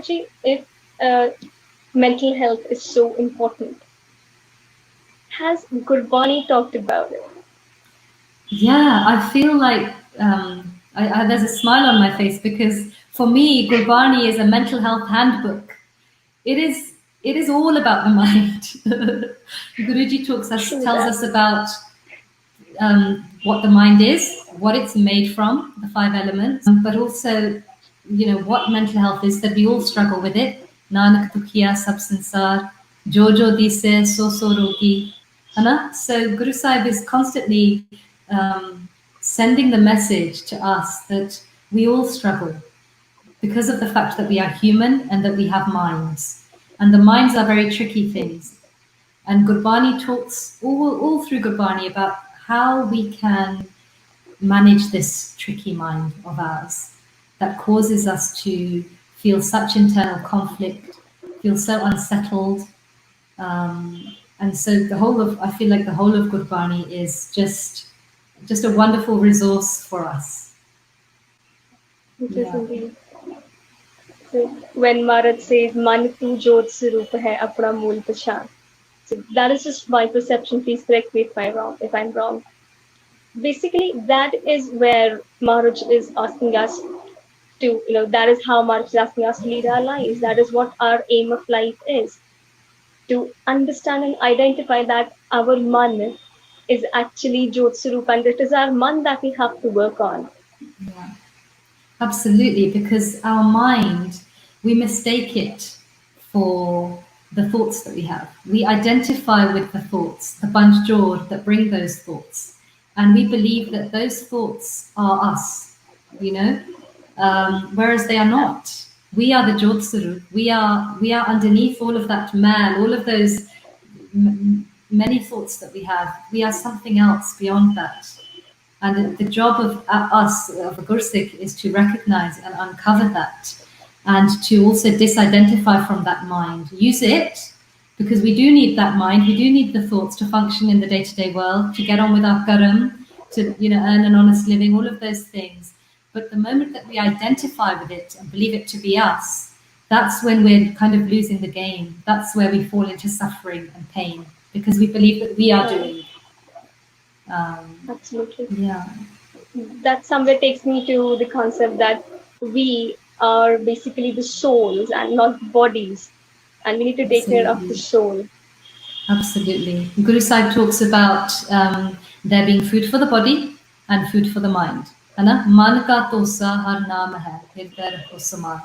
Actually, if mental health is so important, has Gurbani talked about it? Yeah, I feel like there's a smile on my face because for me, Gurbani is a mental health handbook. It is it is all about the mind. Guruji True tells that. us about what the mind is, what it's made from, the five elements, but also, what mental health is, that we all struggle with it. Nanak dukhiya sab sansar, jojo dise so so rogi. Hana? So Guru Sahib is constantly sending the message to us that we all struggle because of the fact that we are human and that we have minds. And the minds are very tricky things. And Gurbani talks all through Gurbani about how we can manage this tricky mind of ours that causes us to feel such internal conflict, feel so unsettled. And so I feel like the whole of Gurbani is just a wonderful resource for us. It is Yeah. indeed. So when Maharaj says, "Man tu jot swarup hai, apna mool pashan." So that is just my perception. Please correct me if I'm wrong. Basically, that is where Maharaj is asking us to, that is how Maharaj is asking us to lead our lives. That is what our aim of life is, to understand and identify that our man is actually Jot Swarup, and it is our man that we have to work on. Yeah. Absolutely, because our mind, we mistake it for the thoughts that we have. We identify with the thoughts, the banjor that bring those thoughts. And we believe that those thoughts are us, whereas they are not. We are the Jyotsuru. We are underneath all of that mal, all of those many thoughts that we have. We are something else beyond that. And the job of us, of a Gursik, is to recognize and uncover that and to also disidentify from that mind. Use it, because we do need that mind, we do need the thoughts to function in the day-to-day world, to get on with our karam, to earn an honest living, all of those things. But the moment that we identify with it and believe it to be us, that's when we're kind of losing the game. That's where we fall into suffering and pain, because we believe that we are doing. Absolutely. Yeah. That somewhere takes me to the concept that we are basically the souls and not bodies, and we need to take care of the Absolutely. soul. Absolutely. Guru Sahib talks about there being food for the body and food for the mind. है ना? मन का तोसा हर नाम है, हृदय रखो समान.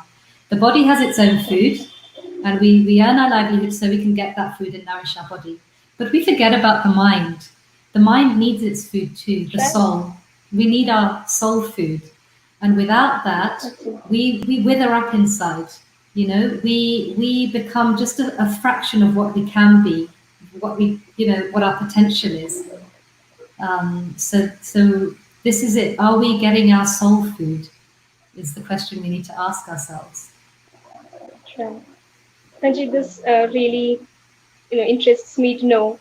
The body has its own food, and we earn our livelihood so we can get that food and nourish our body. But we forget about the mind. The mind needs its food too, the soul. We need our soul food. And without that, we wither up inside. We become just a fraction of what we can be, what our potential is. So this is it. Are we getting our soul food? Is the question we need to ask ourselves. Sure. Sanjeev, this really interests me to know,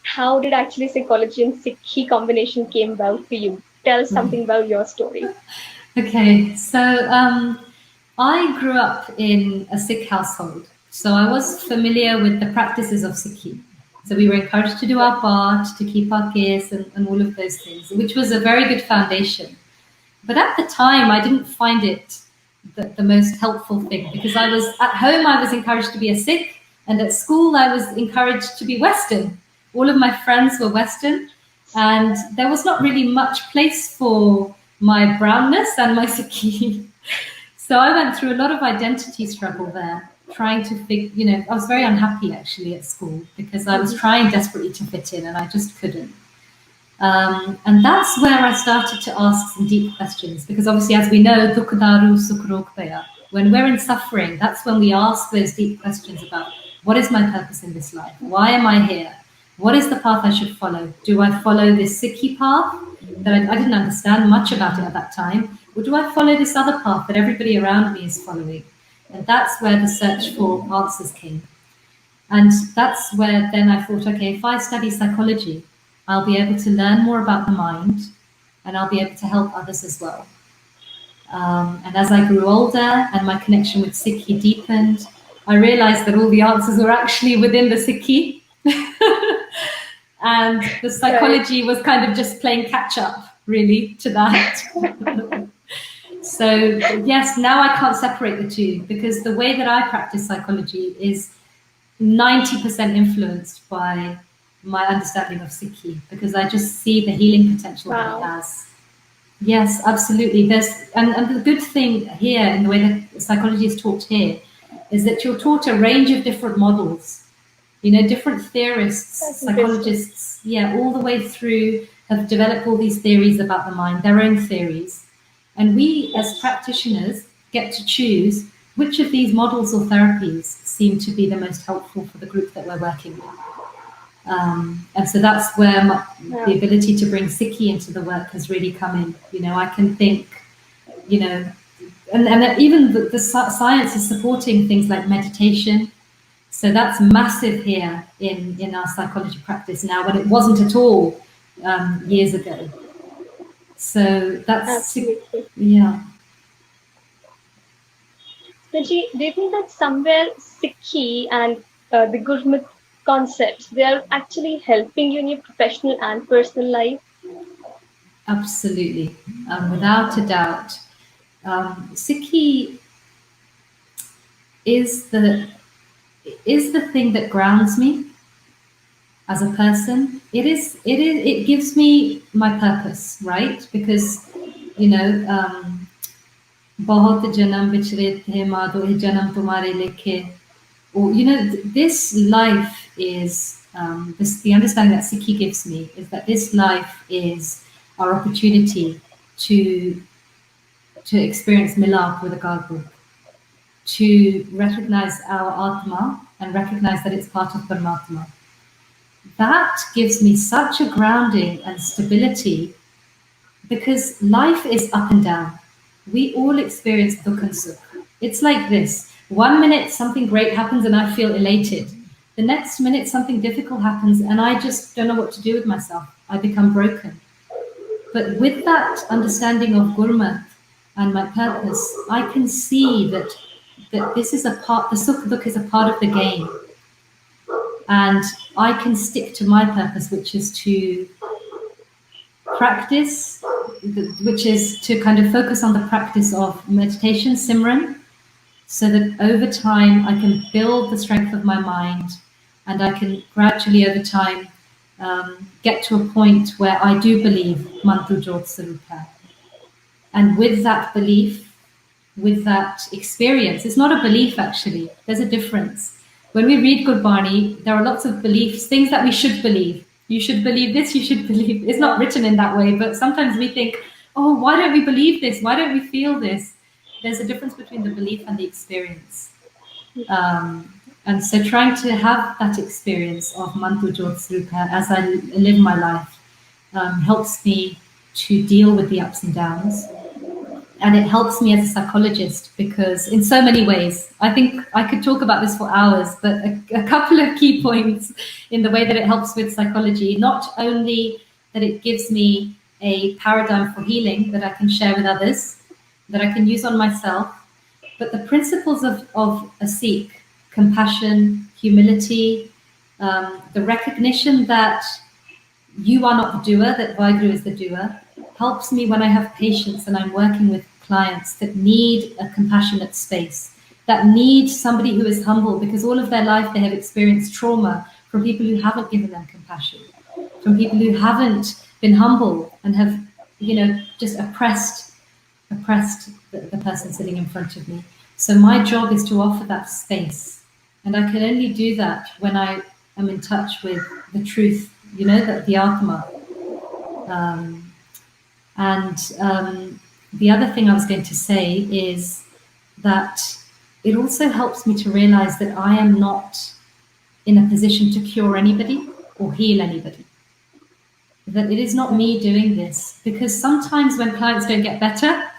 how did actually psychology and Sikhi combination came about for you? Tell us something about your story. Okay, so I grew up in a Sikh household, so I was familiar with the practices of Sikhi. So we were encouraged to do our part, to keep our case, and all of those things, which was a very good foundation. But at the time, I didn't find it the most helpful thing, because I was at home, I was encouraged to be a Sikh, and at school, I was encouraged to be Western. All of my friends were Western, and there was not really much place for my brownness and my Sikhi. So I went through a lot of identity struggle there, trying to I was very unhappy actually at school, because I was trying desperately to fit in and I just couldn't. And that's where I started to ask some deep questions, because obviously, as we know, when we're in suffering, that's when we ask those deep questions about, what is my purpose in this life? Why am I here? What is the path I should follow? Do I follow this Sikhi path that I didn't understand much about it at that time? Or do I follow this other path that everybody around me is following? And that's where the search for answers came. And that's where then I thought, okay, if I study psychology, I'll be able to learn more about the mind, and I'll be able to help others as well. And as I grew older and my connection with Sikhi deepened, I realized that all the answers were actually within the Sikhi. And the psychology was kind of just playing catch up, really, to that. So, yes, now I can't separate the two, because the way that I practice psychology is 90% influenced by my understanding of Sikhi, because I just see the healing potential that it has. Yes, absolutely. And the good thing here in the way that psychology is taught here is that you're taught a range of different models. You know, different theorists, psychologists, all the way through have developed all these theories about the mind, their own theories. And we as practitioners get to choose which of these models or therapies seem to be the most helpful for the group that we're working with. And so that's where the ability to bring Sikhi into the work has really come in. You know, I can think, you know, and even the science is supporting things like meditation. So that's massive here in our psychology practice now, when it wasn't at all years ago. So that's absolutely. Yeah. Sanji, do you think that somewhere Sikhi and the Gurmat concepts, they are actually helping you in your professional and personal life? Absolutely, without a doubt. Sikhi is the thing that grounds me as a person. It gives me my purpose, right? Because, you know, बहुत जन्म बिछड़े थे माधो ये जन्म तुम्हारे लिखे. Or, you know, this life is the understanding that Sikhi gives me is that this life is our opportunity to experience milap with a guidebook, to recognize our Atma and recognize that it's part of Paramatma. That gives me such a grounding and stability, because life is up and down. We all experience dukh and sukh. It's like this. 1 minute something great happens and I feel elated. The next minute something difficult happens and I just don't know what to do with myself. I become broken. But with that understanding of Gurmat and my purpose, I can see that this is a part, the sukh dukh is a part of the game. And I can stick to my purpose, which is to practice, which is to kind of focus on the practice of meditation, Simran, so that over time I can build the strength of my mind, and I can gradually over time get to a point where I do believe Mantu Jot Sarupa. And with that belief, with that experience, it's not a belief actually, there's a difference. When we read Gurbani, there are lots of beliefs, things that we should believe. You should believe this, you should believe. It's not written in that way, but sometimes we think, oh, why don't we believe this? Why don't we feel this? There's a difference between the belief and the experience. And so trying to have that experience of Mantu Jot Srupa as I live my life helps me to deal with the ups and downs. And it helps me as a psychologist because in so many ways, I think I could talk about this for hours, but a couple of key points in the way that it helps with psychology, not only that it gives me a paradigm for healing that I can share with others, that I can use on myself, but the principles of a Sikh, compassion, humility, the recognition that you are not the doer, that Vaheguru is the doer, helps me when I have patients and I'm working with clients that need a compassionate space, that need somebody who is humble, because all of their life they have experienced trauma from people who haven't given them compassion, from people who haven't been humble and have, you know, just oppressed the person sitting in front of me. So my job is to offer that space. And I can only do that when I am in touch with the truth, you know, that the Atma. The other thing I was going to say is that it also helps me to realize that I am not in a position to cure anybody or heal anybody. That it is not me doing this, because sometimes when clients don't get better,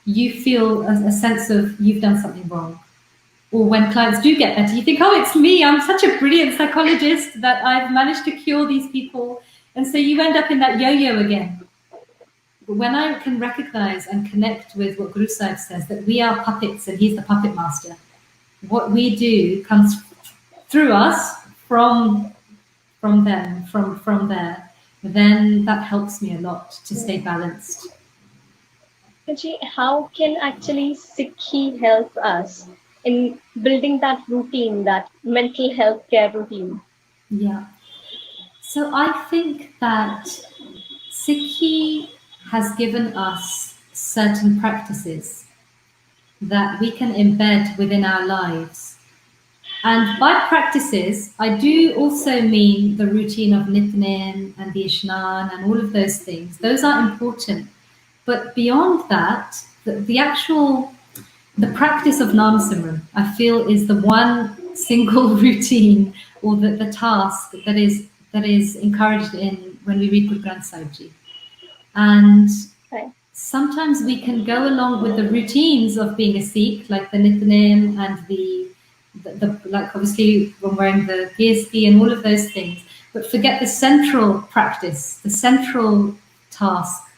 you feel a sense of you've done something wrong. Or when clients do get better, you think, oh, it's me. I'm such a brilliant psychologist that I've managed to cure these people. And so you end up in that yo-yo again, when I can recognize and connect with what Guru Sahib says, that we are puppets and he's the puppet master, what we do comes through us from them, from there, then that helps me a lot to stay balanced. Anji, how can actually Sikhi help us in building that routine, that mental health care routine? Yeah. So I think that Sikhi has given us certain practices that we can embed within our lives. And by practices, I do also mean the routine of Nitnem and the Ishnan and all of those things. Those are important. But beyond that, the practice of Nam Simran, I feel, is the one single routine or the task that is encouraged in when we read Guru Granth Sahib Ji. And sometimes we can go along with the routines of being a Sikh, like the Nitnem and the like obviously when wearing the GSP and all of those things, but forget the central practice, the central task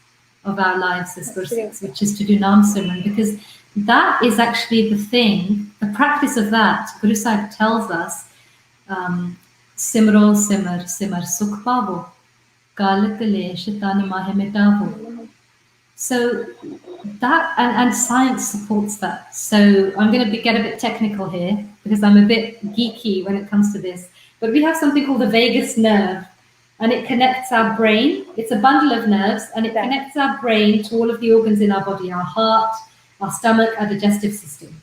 of our lives as Gursikhs, which is to do Nam Simran, because that is actually the thing, the practice of that. Guru Sahib tells us, Simro Simar Simar Sukh Pavo, Kal Kale Shaitan Mahe Mitavo. So that, and science supports that. So I'm going to get a bit technical here because I'm a bit geeky when it comes to this. But we have something called the vagus nerve, and it connects our brain. It's a bundle of nerves, and it connects our brain to all of the organs in our body, our heart, our stomach, our digestive system.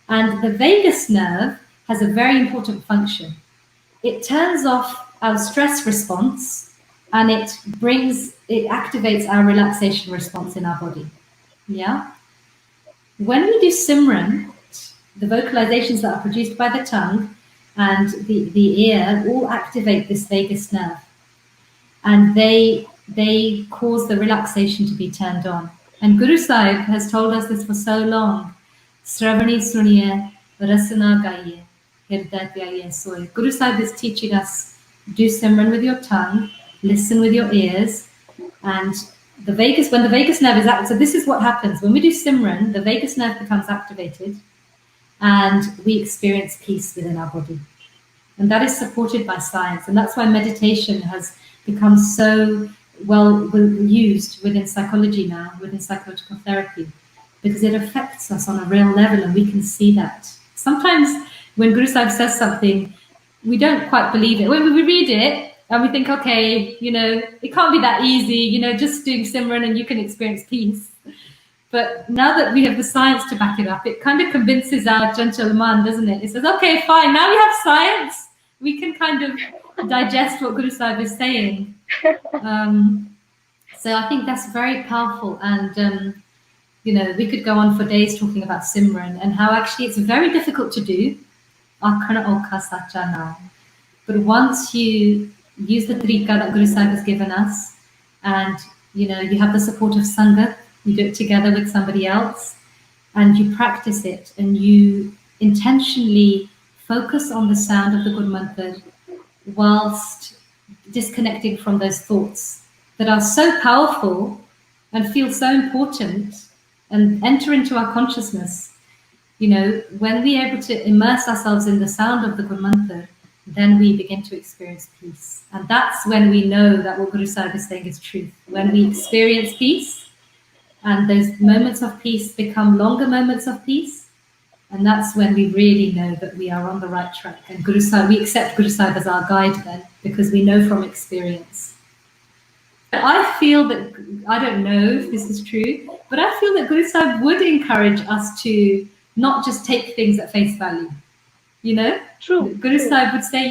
And the vagus nerve has a very important function. It turns off our stress response, and it activates our relaxation response in our body. Yeah. When we do Simran, the vocalizations that are produced by the tongue and the ear all activate this vagus nerve, and they cause the relaxation to be turned on. And Guru Sahib has told us this for so long. Sravani suniye, rasana gaiye, hirday pyaye soye. Guru Sahib is teaching us, do Simran with your tongue, listen with your ears, and when the vagus nerve is active, so this is what happens. When we do Simran, the vagus nerve becomes activated and we experience peace within our body. And that is supported by science. And that's why meditation has become so well used within psychology now, within psychological therapy, because it affects us on a real level and we can see that. Sometimes when Guru Sahib says something, we don't quite believe it. When we read it, and we think, okay, it can't be that easy, just doing Simran and you can experience peace. But now that we have the science to back it up, it kind of convinces our Chanchal Man, doesn't it? It says, okay, fine, now we have science. We can kind of digest what Guru Sahib is saying. So I think that's very powerful. And, we could go on for days talking about Simran and how actually it's very difficult to do. But once you use the trika that Guru Sahib has given us, and you have the support of Sangat, you do it together with somebody else, and you practice it, and you intentionally focus on the sound of the Guru Mantra whilst disconnecting from those thoughts that are so powerful and feel so important and enter into our consciousness. When we are able to immerse ourselves in the sound of the Guru Mantra, then we begin to experience peace. And that's when we know that what Guru Sahib is saying is truth. When we experience peace, and those moments of peace become longer moments of peace, and that's when we really know that we are on the right track. And Guru Sahib, we accept Guru Sahib as our guide then, because we know from experience. I feel that, I don't know if this is true, but I feel that Guru Sahib would encourage us to not just take things at face value. True. Guru Sahib would say,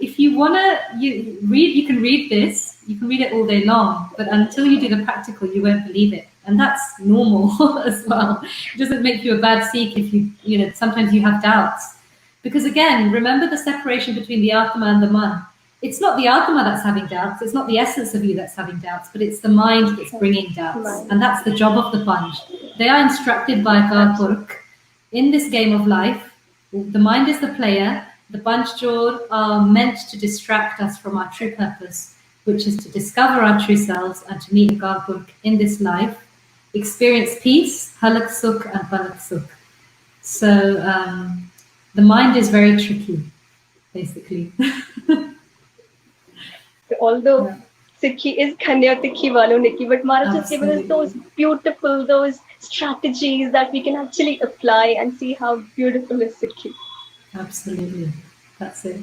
if you want to you can read this, you can read it all day long, but until you do the practical, you won't believe it. And that's normal as well. It doesn't make you a bad Sikh if sometimes you have doubts. Because again, remember the separation between the Atma and the Man. It's not the Atma that's having doubts, it's not the essence of you that's having doubts, but it's the mind that's bringing doubts. And that's the job of the Panj. They are instructed by Gurpurk in this game of life. The mind is the player. The Panch Jor are meant to distract us from our true purpose, which is to discover our true selves and to meet Garbuk in this life, experience peace, halak sukh and balak sukh. So the mind is very tricky, basically. Although Yeah. Sikhi is Khanya Tikhi Walo Nikki, but Maharaj has given us those Absolutely. beautiful, those strategies that we can actually apply and see how beautiful is Sikhi. Absolutely. That's it.